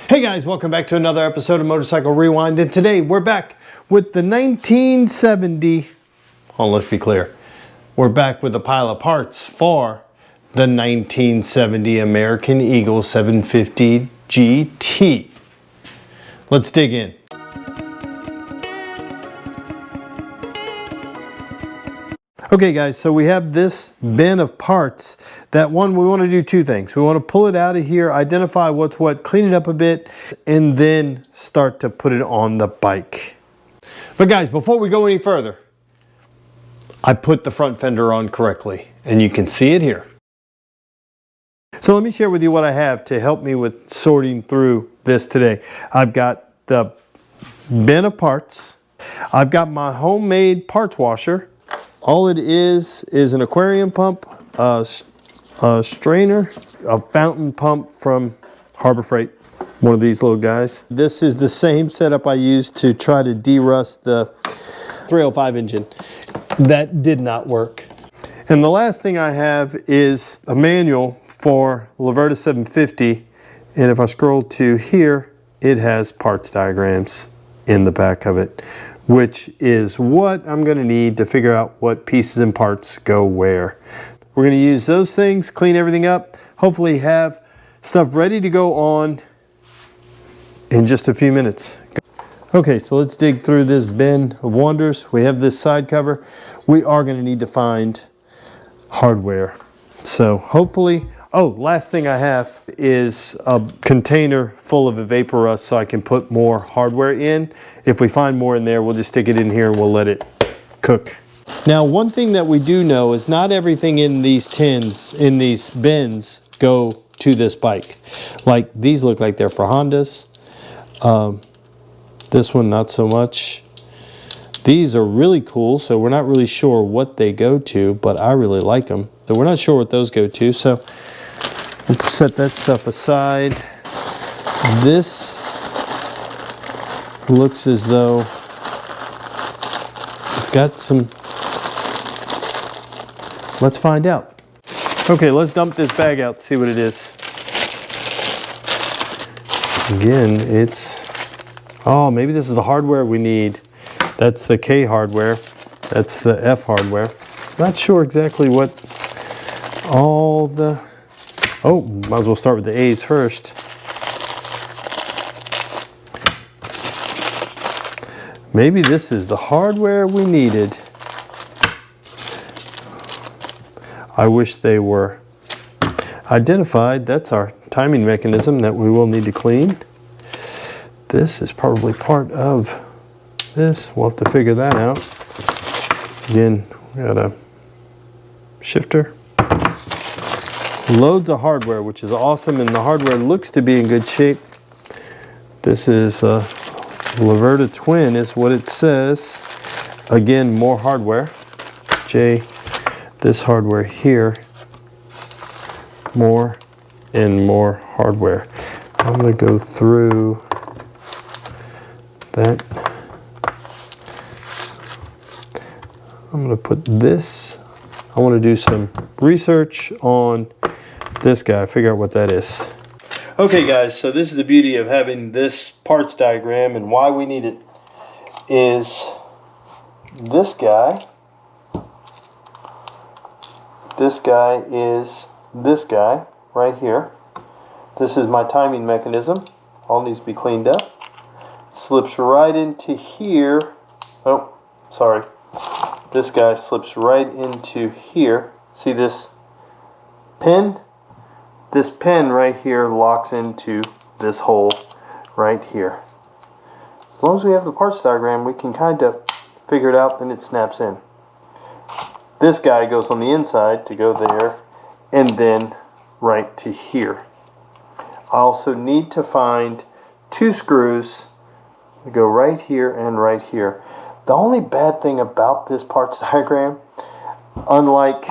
Hey guys, welcome back to another episode of Motorcycle Rewind, and today we're back with the 1970, let's be clear, we're back with a pile of parts for the 1970 American Eagle 750 GT. Let's dig in. Okay guys, so we have this bin of parts. That one, we want to do two things. We want to pull it out of here, identify what's what, clean it up a bit, and then start to put it on the bike. But guys, before we go any further, I put the front fender on correctly, and you can see it here. So let me share with you what I have to help me with sorting through this today. I've got the bin of parts. I've got my homemade parts washer. All it is an aquarium pump, a strainer, a fountain pump from Harbor Freight, one of these little guys. This is the same setup I used to try to de-rust the 305 engine. That did not work. And the last thing I have is a manual for Laverda 750, and if I scroll to here, it has parts diagrams in the back of it, which is what I'm going to need to figure out what pieces and parts go where. We're going to use those things, clean everything up, hopefully have stuff ready to go on in just a few minutes. Okay, so let's dig through this bin of wonders. We have this side cover. We are going to need to find hardware. So hopefully, last thing I have is a container full of vapor rust so I can put more hardware in. If we find more in there, we'll just stick it in here and we'll let it cook. Now, one thing that we do know is not everything in these tins, in these bins, go to this bike. Like these look like they're for Hondas. This one, not so much. These are really cool, so we're not really sure what they go to, but I really like them. So we're not sure what those go to, so we'll set that stuff aside. This looks as though it's got some, let's find out. Okay, let's dump this bag out, see what it is. Again, it's, maybe this is the hardware we need. That's the K hardware, that's the F hardware. Not sure exactly what all the, might as well start with the A's first. Maybe this is the hardware we needed. I wish they were identified. That's our timing mechanism that we will need to clean. This is probably part of this. We'll have to figure that out. Again, we got a shifter. Loads of hardware, which is awesome, and the hardware looks to be in good shape. This is a Laverda Twin is what it says. Again, more hardware. This hardware here, more and more hardware. I'm going to go through that. I'm going to put this. I want to do some research on this guy, figure out what that is. Okay guys, so this is the beauty of having this parts diagram, and why we need it is this guy. This guy is this guy right here. This is my timing mechanism. All needs to be cleaned up. Slips right into here. Oh, sorry. This guy slips right into here. See this pin? This pin right here locks into this hole right here. As long as we have the parts diagram, we can kind of figure it out, then it snaps in. This guy goes on the inside to go there, and then right to here. I also need to find two screws that go right here and right here. The only bad thing about this parts diagram, unlike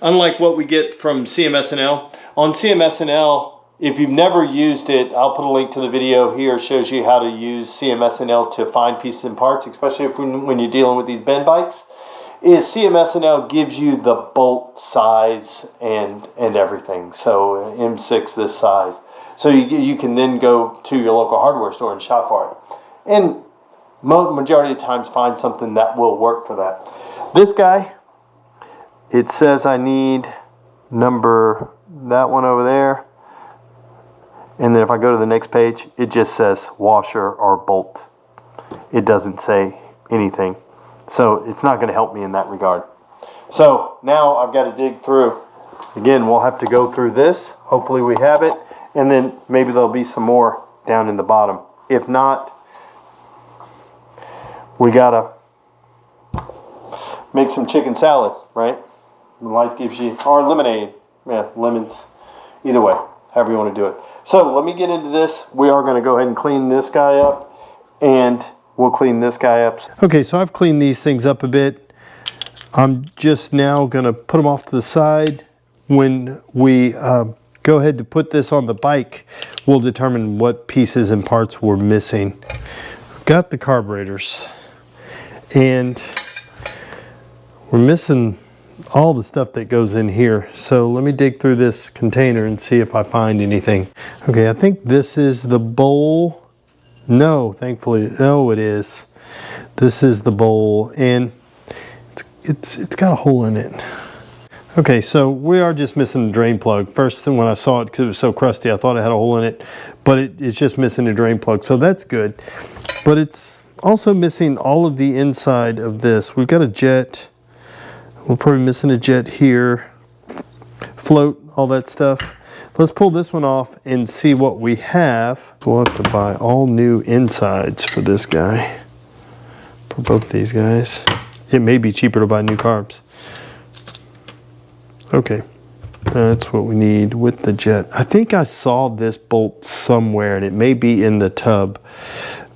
what we get from CMS&L, on CMS&L, if you've never used it, I'll put a link to the video here. It shows you how to use CMS&L to find pieces and parts, especially when you're dealing with these bend bikes. is CMS&L gives you the bolt size and everything. So M6 this size. So you can then go to your local hardware store and shop for it. And majority of times find something that will work for that. This guy, it says I need that one over there. And then if I go to the next page, it just says washer or bolt. It doesn't say anything. So it's not going to help me in that regard. So now I've got to dig through. Again, we'll have to go through this. Hopefully we have it. And then maybe there'll be some more down in the bottom. If not, we got to make some chicken salad, right? Life gives you, or lemonade. Yeah, lemons. Either way, however you want to do it. So let me get into this. We are going to go ahead and clean this guy up. And we'll clean this guy up. Okay, so I've cleaned these things up a bit. I'm just now going to put them off to the side. When we go ahead to put this on the bike, we'll determine what pieces and parts we're missing. Got the carburetors. And we're missing all the stuff that goes in here. So let me dig through this container and see if I find anything. Okay, I think this is the bowl. No, thankfully, no, it is. This is the bowl, and it's got a hole in it. Okay, so we are just missing the drain plug. First thing when I saw it, because it was so crusty, I thought it had a hole in it, but it's just missing a drain plug, so that's good. But it's also missing all of the inside of this. We've got a jet. We're probably missing a jet here. Float, all that stuff. Let's pull this one off and see what we have. We'll have to buy all new insides for this guy. For both these guys. It may be cheaper to buy new carbs. Okay, that's what we need with the jet. I think I saw this bolt somewhere, and it may be in the tub,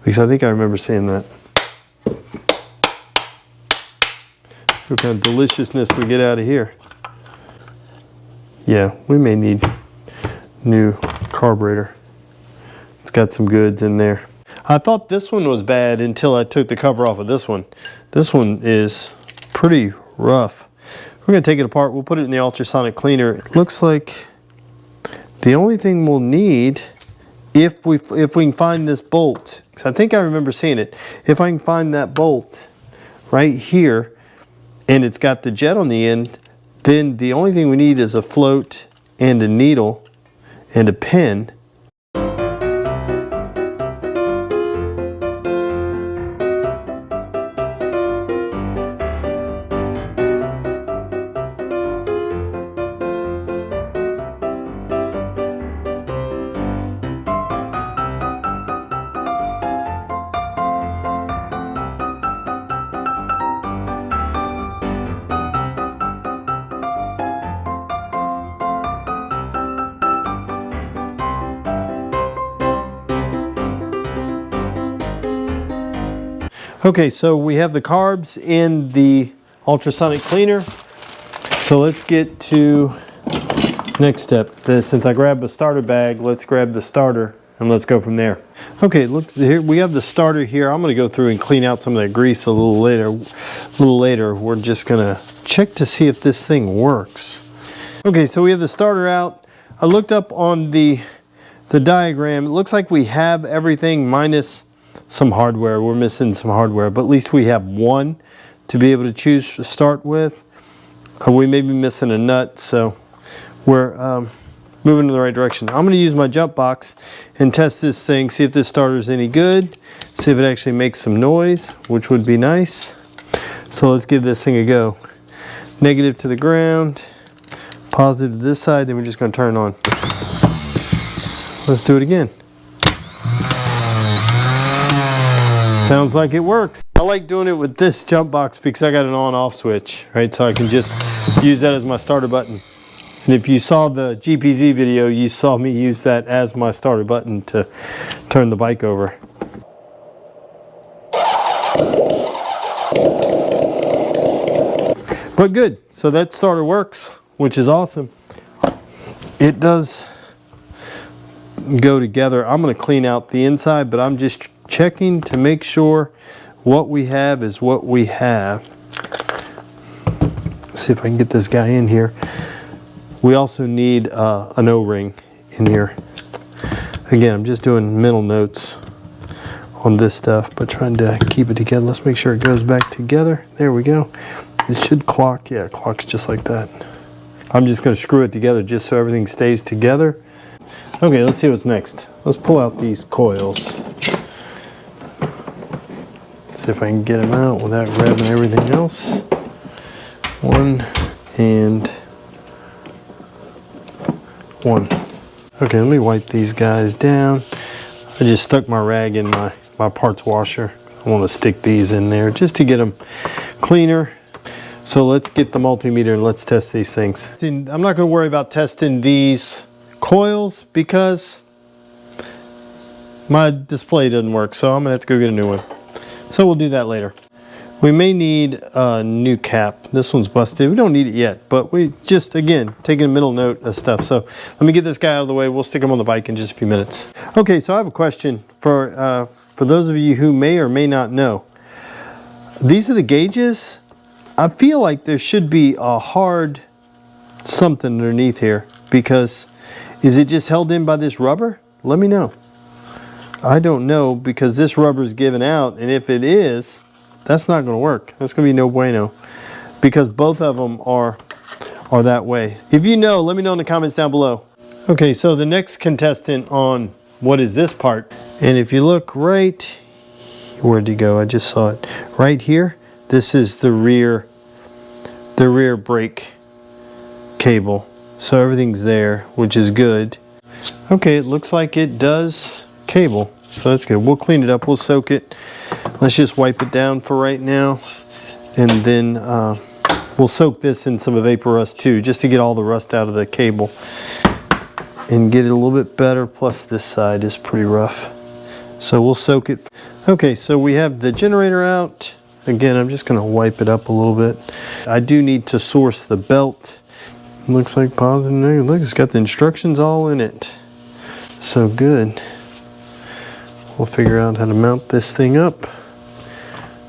because I think I remember seeing that. See what kind of deliciousness we get out of here. Yeah, we may need new carburetor. It's got some goods in there. I thought this one was bad until I took the cover off of this one. This one is pretty rough. We're going to take it apart. We'll put it in the ultrasonic cleaner. It looks like the only thing we'll need, if we can find this bolt, because I think I remember seeing it, if I can find that bolt right here and it's got the jet on the end, then the only thing we need is a float and a needle and a pin. Okay, so we have the carbs in the ultrasonic cleaner. So let's get to next step. Since I grabbed a starter bag, let's grab the starter and let's go from there. Okay, look here, we have the starter here. I'm gonna go through and clean out some of that grease a little later. We're just gonna check to see if this thing works. Okay, so we have the starter out. I looked up on the diagram. It looks like we have everything minus some hardware. We're missing some hardware, but at least we have one to be able to choose to start with. We may be missing a nut, so we're moving in the right direction. I'm going to use my jump box and test this thing, see if this starter is any good, see if it actually makes some noise, which would be nice. So let's give this thing a go. Negative to the ground, positive to this side, then we're just going to turn it on. Let's do it again. Sounds like it works. I like doing it with this jump box because I got an on-off switch, right? So I can just use that as my starter button. And if you saw the GPZ video, you saw me use that as my starter button to turn the bike over. But good, so that starter works, which is awesome. It does go together. I'm going to clean out the inside, but I'm just checking to make sure what we have is what we have. see if I can get this guy in here. We also need an O-ring in here. Again, I'm just doing mental notes on this stuff, but trying to keep it together. Let's make sure it goes back together. There we go. It should clock. Yeah, it clocks just like that. I'm just going to screw it together just so everything stays together. Okay, let's see what's next. Let's pull out these coils. See if I can get them out without grabbing everything else. 1 and 1. Okay, let me wipe these guys down. I just stuck my rag in my parts washer. I want to stick these in there just to get them cleaner. So let's get the multimeter and let's test these things. I'm not going to worry about testing these coils because my display doesn't work, so I'm going to have to go get a new one. So we'll do that later. We may need a new cap. This one's busted. We don't need it yet, but we just, again, taking a mental note of stuff. So let me get this guy out of the way. We'll stick him on the bike in just a few minutes. Okay, so I have a question for those of you who may or may not know. These are the gauges. I feel like there should be a hard something underneath here, because is it just held in by this rubber? Let me know. I don't know, because this rubber is giving out, and if it is, that's not going to work. That's going to be no bueno, because both of them are that way. If you know, let me know in the comments down below. Okay, so the next contestant on what is this part, and if you look right, where'd you go? I just saw it. Right here, this is the rear brake cable. So everything's there, which is good. Okay, it looks like it does cable. So that's good. We'll clean it up. We'll soak it. Let's just wipe it down for right now. And then we'll soak this in some Vapor Rust too, just to get all the rust out of the cable and get it a little bit better. Plus this side is pretty rough. So we'll soak it. Okay, so we have the generator out. Again, I'm just going to wipe it up a little bit. I do need to source the belt. Looks like positive and negative. Look, it's got the instructions all in it. So good. We'll figure out how to mount this thing up.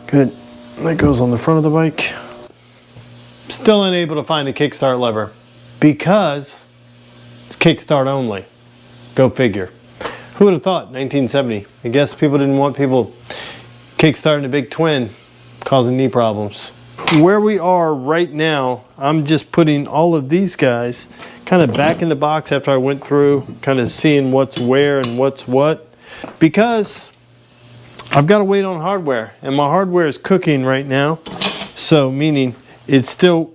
Good. That goes on the front of the bike. Still unable to find the kickstart lever because it's kickstart only. Go figure. Who would have thought, 1970? I guess people didn't want people kickstarting a big twin, causing knee problems. Where we are right now, I'm just putting all of these guys kind of back in the box after I went through, kind of seeing what's where and what's what, because I've got to wait on hardware, and my hardware is cooking right now. So meaning it's still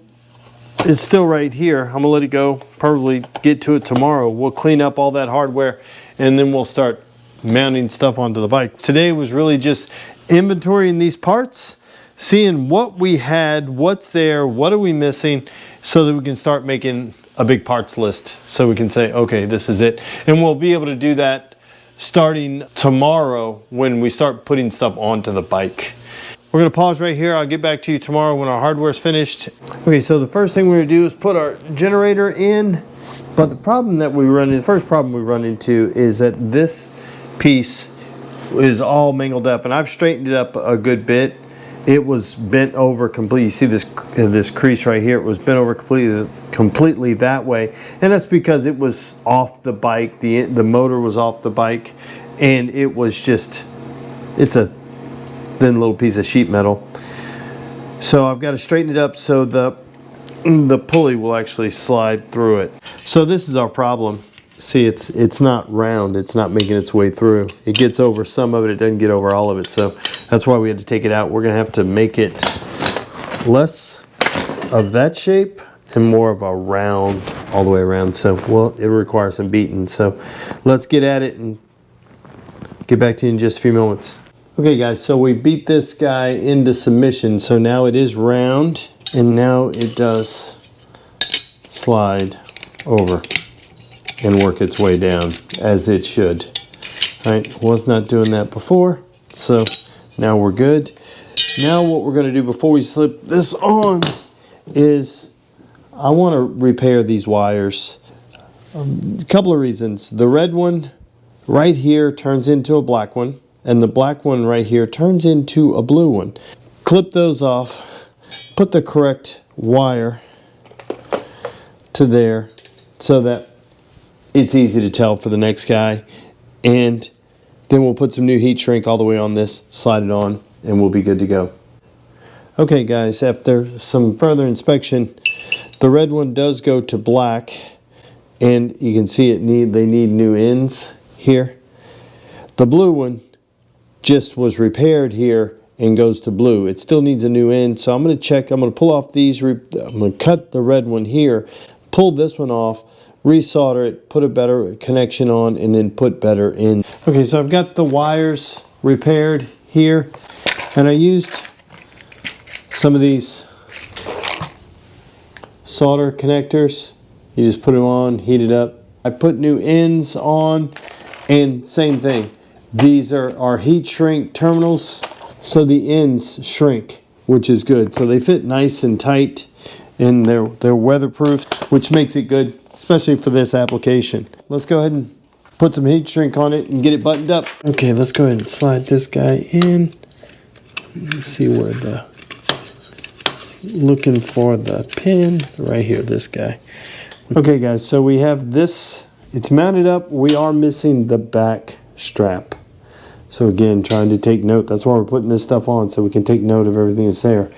right here. I'm gonna let it go, probably get to it tomorrow. We'll clean up all that hardware and then we'll start mounting stuff onto the bike. Today was really just inventorying these parts, seeing what we had, what's there, what are we missing, so that we can start making a big parts list, so we can say, okay, this is it. And we'll be able to do that starting tomorrow when we start putting stuff onto the bike. We're gonna pause right here. I'll get back to you tomorrow when our hardware is finished. Okay, so the first thing we're gonna do is put our generator in, but the first problem we run into is that this piece is all mangled up, and I've straightened it up a good bit. It was bent over completely. You see this crease right here? It was bent over completely that way, and that's because it was off the bike. The motor was off the bike, and it was just, it's a thin little piece of sheet metal. So I've got to straighten it up so the pulley will actually slide through it. So this is our problem. See, it's not round. It's not making its way through. It gets over some of it. It doesn't get over all of it. So that's why we had to take it out. We're going to have to make it less of that shape and more of a round all the way around. So, well, it'll require some beating. So let's get at it and get back to you in just a few moments. Okay, guys, so we beat this guy into submission. So now it is round, and now it does slide over and work its way down as it should. All right, was not doing that before, so now we're good. Now what we're gonna do before we slip this on is I wanna repair these wires. A couple of reasons. The red one right here turns into a black one, and the black one right here turns into a blue one. Clip those off, put the correct wire to there so that it's easy to tell for the next guy. And then we'll put some new heat shrink all the way on this, slide it on, and we'll be good to go. Okay guys, after some further inspection, the red one does go to black, and you can see they need new ends here. The blue one just was repaired here and goes to blue. It still needs a new end, so I'm going to check. I'm going to pull off these. I'm going to cut the red one here, pull this one off, resolder it, put a better connection on, and then put better in. Okay, so I've got the wires repaired here, and I used some of these solder connectors. You just put them on, heat it up. I put new ends on, and same thing. These are heat shrink terminals, so the ends shrink, which is good. So they fit nice and tight, and they're weatherproof, which makes it good, especially for this application. Let's go ahead and put some heat shrink on it and get it buttoned up. Okay, let's go ahead and slide this guy in. Let's see where looking for the pin, right here, this guy. Okay guys, so we have this, it's mounted up. We are missing the back strap. So again, trying to take note. That's why we're putting this stuff on, so we can take note of everything that's there.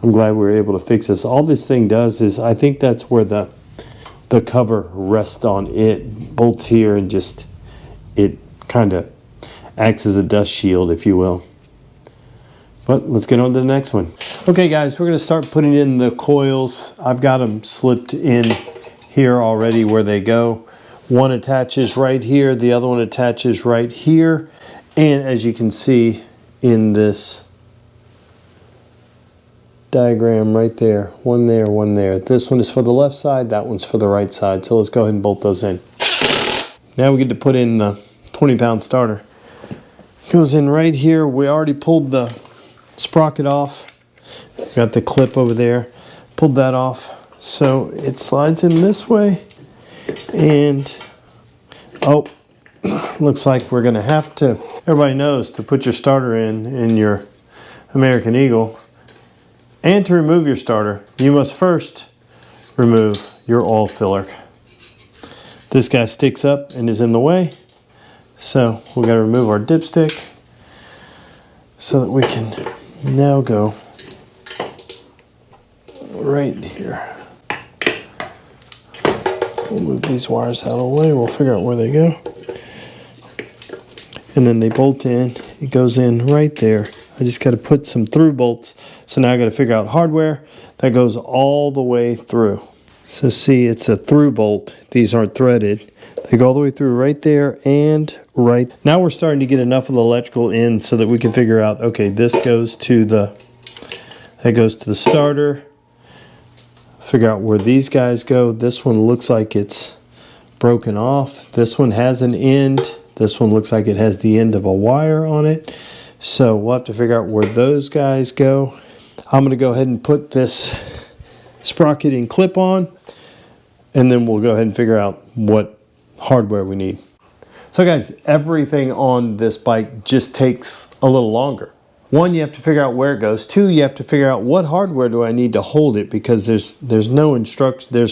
I'm glad we were able to fix this. All this thing does is, I think that's where the cover rests on it. Bolts here, and just, it kind of acts as a dust shield, if you will. But let's get on to the next one. Okay guys, we're going to start putting in the coils. I've got them slipped in here already where they go. One attaches right here, the other one attaches right here. And as you can see in this diagram right there, one there, one there. This one is for the left side, that one's for the right side. So let's go ahead and bolt those in. Now we get to put in the 20-pound starter. Goes in right here. We already pulled the sprocket off. Got the clip over there. Pulled that off. So it slides in this way. And, oh, looks like we're going to have to, everybody knows to put your starter in your American Eagle, and to remove your starter, you must first remove your oil filler. This guy sticks up and is in the way, so we got to remove our dipstick so that we can now go right here. We'll move these wires out of the way. We'll figure out where they go. And then they bolt in. It goes in right there. I just got to put some through bolts. So now I got to figure out hardware that goes all the way through. So see, it's a through bolt. These aren't threaded. They go all the way through right there and right. Now we're starting to get enough of the electrical in so that we can figure out, okay, this goes to the, that goes to the starter. Figure out where these guys go. This one looks like it's broken off. This one has an end. This one looks like it has the end of a wire on it. So we'll have to figure out where those guys go. I'm going to go ahead and put this sprocket and clip on, and then we'll go ahead and figure out what hardware we need. So guys, everything on this bike just takes a little longer. One, you have to figure out where it goes. Two, you have to figure out what hardware do I need to hold it, because there's no instruction.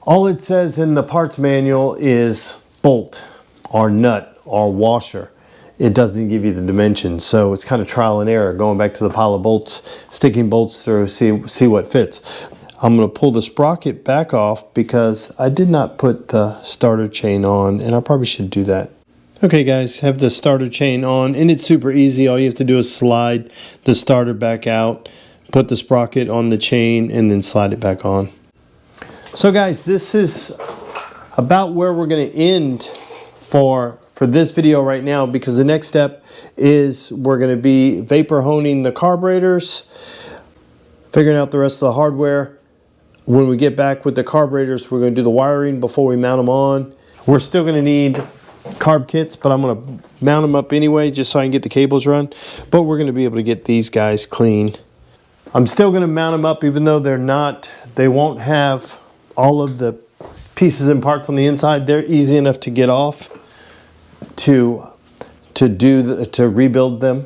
All it says in the parts manual is bolt or nut or washer. It doesn't give you the dimensions, so it's kind of trial and error, going back to the pile of bolts, sticking bolts through, see what fits. I'm going to pull the sprocket back off because I did not put the starter chain on, and I probably should do that. Okay guys, have the starter chain on, and it's super easy. All you have to do is slide the starter back out, put the sprocket on the chain, and then slide it back on. So guys, this is about where we're going to end for this video right now, because the next step is we're going to be vapor honing the carburetors, figuring out the rest of the hardware. When we get back with the carburetors, we're going to do the wiring before we mount them on. We're still going to need carb kits, but I'm going to mount them up anyway just so I can get the cables run. But we're going to be able to get these guys clean. I'm still going to mount them up even though they won't have all of the pieces and parts on the inside. They're easy enough to get off to rebuild them.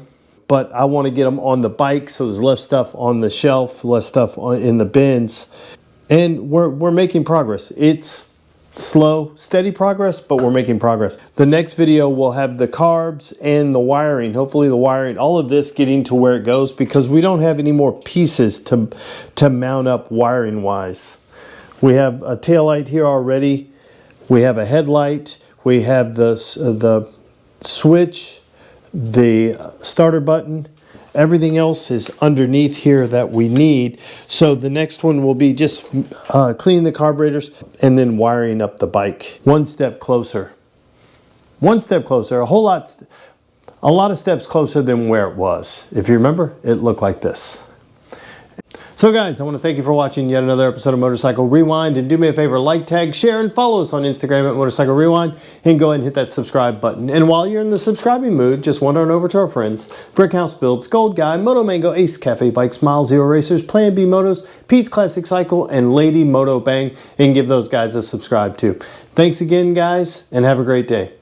But I want to get them on the bike so there's less stuff on the shelf, less stuff in the bins. And we're making progress. It's slow, steady progress, but we're making progress. The next video will have the carbs and the wiring, hopefully the wiring, all of this getting to where it goes, because we don't have any more pieces to mount up wiring wise. We have a tail light here already. We have a headlight. We have the switch, the starter button. Everything else is underneath here that we need. So the next one will be just cleaning the carburetors and then wiring up the bike. One step closer. One step closer. A lot of steps closer than where it was. If you remember, it looked like this. So guys, I want to thank you for watching yet another episode of Motorcycle Rewind, and do me a favor, like, tag, share, and follow us on Instagram at Motorcycle Rewind, and go ahead and hit that subscribe button. And while you're in the subscribing mood, just wander on over to our friends, Brickhouse Builds, Gold Guy, Moto Mango, Ace Cafe Bikes, Mile Zero Racers, Plan B Motos, Pete's Classic Cycle, and Lady Moto Bang, and give those guys a subscribe too. Thanks again, guys, and have a great day.